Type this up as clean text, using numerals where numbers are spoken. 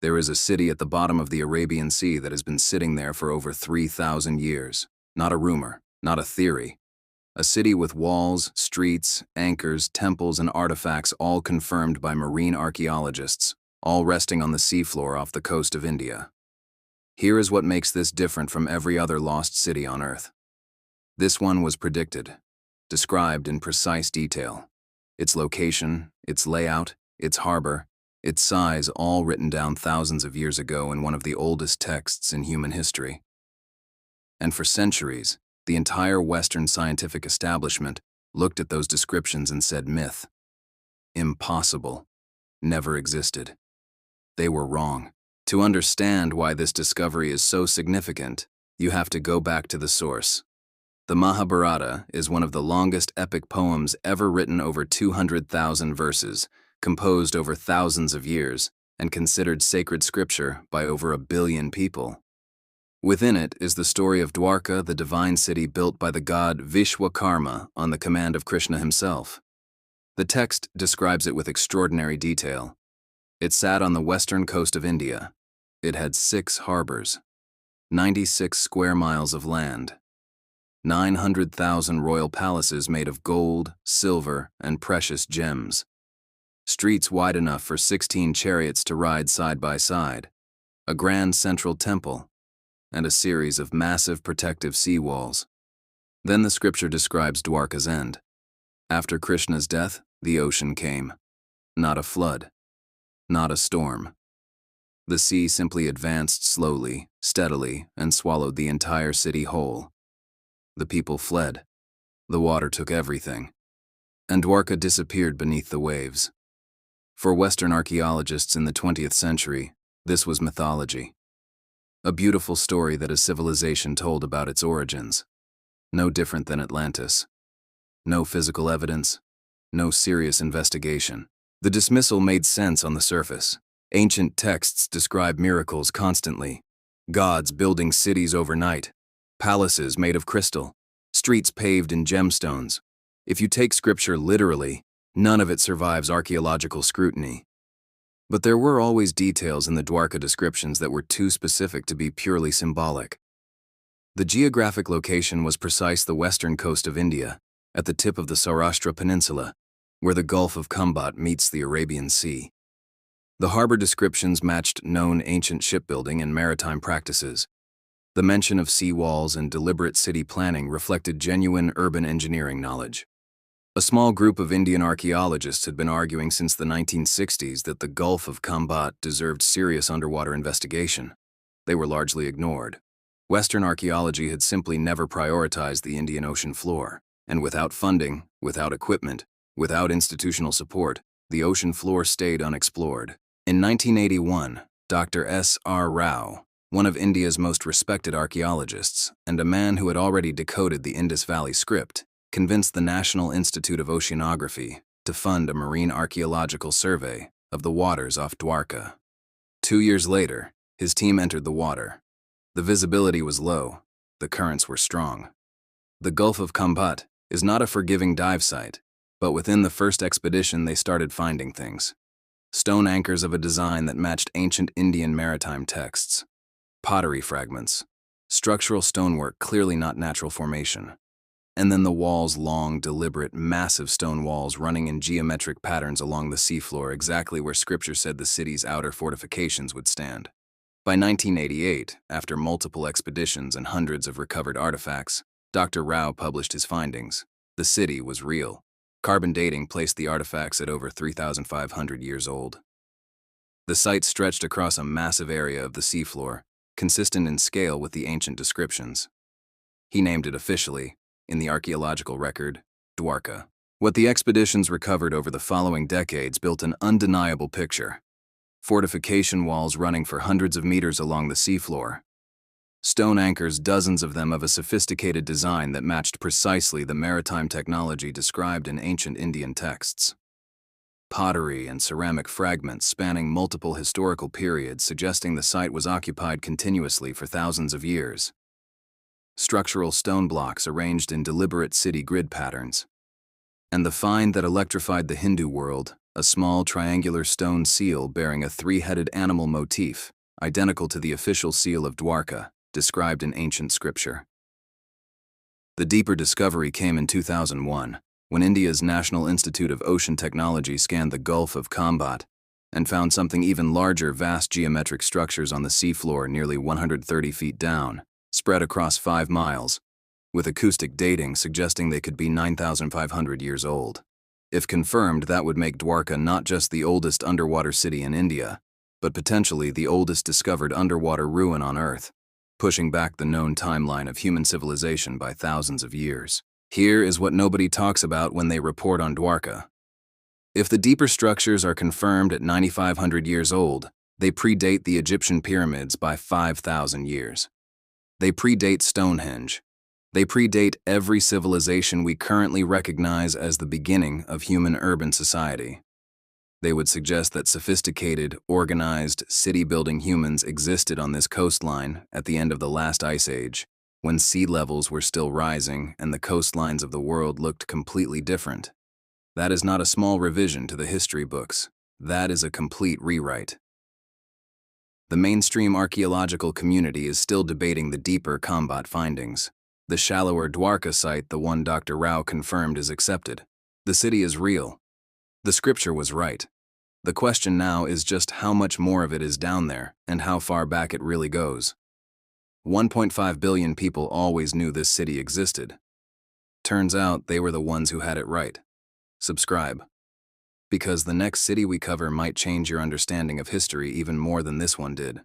There is a city at the bottom of the Arabian Sea that has been sitting there for over 3,000 years. Not a rumor, not a theory. A city with walls, streets, anchors, temples, and artifacts all confirmed by marine archaeologists, all resting on the seafloor off the coast of India. Here is what makes this different from every other lost city on Earth. This one was predicted, described in precise detail. Its location, its layout, its harbor, its size, all written down thousands of years ago in one of the oldest texts in human history. And for centuries, the entire Western scientific establishment looked at those descriptions and said myth. Impossible. Never existed. They were wrong. To understand why this discovery is so significant, you have to go back to the source. The Mahabharata is one of the longest epic poems ever written, over 200,000 verses, composed over thousands of years, and considered sacred scripture by over 1 billion people. Within it is the story of Dwarka, the divine city built by the god Vishwakarma on the command of Krishna himself. The text describes it with extraordinary detail. It sat on the western coast of India. It had 6 harbors, 96 square miles of land, 900,000 royal palaces made of gold, silver, and precious gems, streets wide enough for 16 chariots to ride side by side, a grand central temple, and a series of massive protective sea walls. Then the scripture describes Dwarka's end. After Krishna's death, the ocean came. Not a flood, not a storm. The sea simply advanced slowly, steadily, and swallowed the entire city whole. The people fled. The water took everything. And Dwarka disappeared beneath the waves. For Western archaeologists in the 20th century, this was mythology. A beautiful story that a civilization told about its origins. No different than Atlantis. No physical evidence. No serious investigation. The dismissal made sense on the surface. Ancient texts describe miracles constantly. Gods building cities overnight. Palaces made of crystal. Streets paved in gemstones. If you take scripture literally, none of it survives archaeological scrutiny. But there were always details in the Dwarka descriptions that were too specific to be purely symbolic. The geographic location was precise: the western coast of India, at the tip of the Saurashtra Peninsula, where the Gulf of Khambhat meets the Arabian Sea. The harbor descriptions matched known ancient shipbuilding and maritime practices. The mention of sea walls and deliberate city planning reflected genuine urban engineering knowledge. A small group of Indian archaeologists had been arguing since the 1960s that the Gulf of Khambhat deserved serious underwater investigation. They were largely ignored. Western archaeology had simply never prioritized the Indian Ocean floor, and without funding, without equipment, without institutional support, the ocean floor stayed unexplored. In 1981, Dr. S.R. Rao, one of India's most respected archaeologists, and a man who had already decoded the Indus Valley script, convinced the National Institute of Oceanography to fund a marine archaeological survey of the waters off Dwarka. 2 years later, his team entered the water. The visibility was low, the currents were strong. The Gulf of Khambhat is not a forgiving dive site, but within the first expedition they started finding things. Stone anchors of a design that matched ancient Indian maritime texts. Pottery fragments. Structural stonework clearly not natural formation. And then the walls, long, deliberate, massive stone walls running in geometric patterns along the seafloor, exactly where scripture said the city's outer fortifications would stand. By 1988, after multiple expeditions and hundreds of recovered artifacts, Dr. Rao published his findings. The city was real. Carbon dating placed the artifacts at over 3,500 years old. The site stretched across a massive area of the seafloor, consistent in scale with the ancient descriptions. He named it officially, in the archaeological record, Dwarka. What the expeditions recovered over the following decades built an undeniable picture. Fortification walls running for hundreds of meters along the seafloor. Stone anchors, dozens of them of a sophisticated design that matched precisely the maritime technology described in ancient Indian texts. Pottery and ceramic fragments spanning multiple historical periods, suggesting the site was occupied continuously for thousands of years. Structural stone blocks arranged in deliberate city grid patterns. And the find that electrified the Hindu world, a small triangular stone seal bearing a three-headed animal motif, identical to the official seal of Dwarka, described in ancient scripture. The deeper discovery came in 2001, when India's National Institute of Ocean Technology scanned the Gulf of Khambhat and found something even larger, vast geometric structures on the seafloor nearly 130 feet down, spread across 5 miles, with acoustic dating suggesting they could be 9,500 years old. If confirmed, that would make Dwarka not just the oldest underwater city in India, but potentially the oldest discovered underwater ruin on Earth, pushing back the known timeline of human civilization by thousands of years. Here is what nobody talks about when they report on Dwarka. If the deeper structures are confirmed at 9,500 years old, they predate the Egyptian pyramids by 5,000 years. They predate Stonehenge. They predate every civilization we currently recognize as the beginning of human urban society. They would suggest that sophisticated, organized, city-building humans existed on this coastline at the end of the last ice age, when sea levels were still rising and the coastlines of the world looked completely different. That is not a small revision to the history books. That is a complete rewrite. The mainstream archaeological community is still debating the deeper Khambhat findings. The shallower Dwarka site, the one Dr. Rao confirmed, is accepted. The city is real. The scripture was right. The question now is just how much more of it is down there and how far back it really goes. 1.5 billion people always knew this city existed. Turns out they were the ones who had it right. Subscribe. Because the next city we cover might change your understanding of history even more than this one did.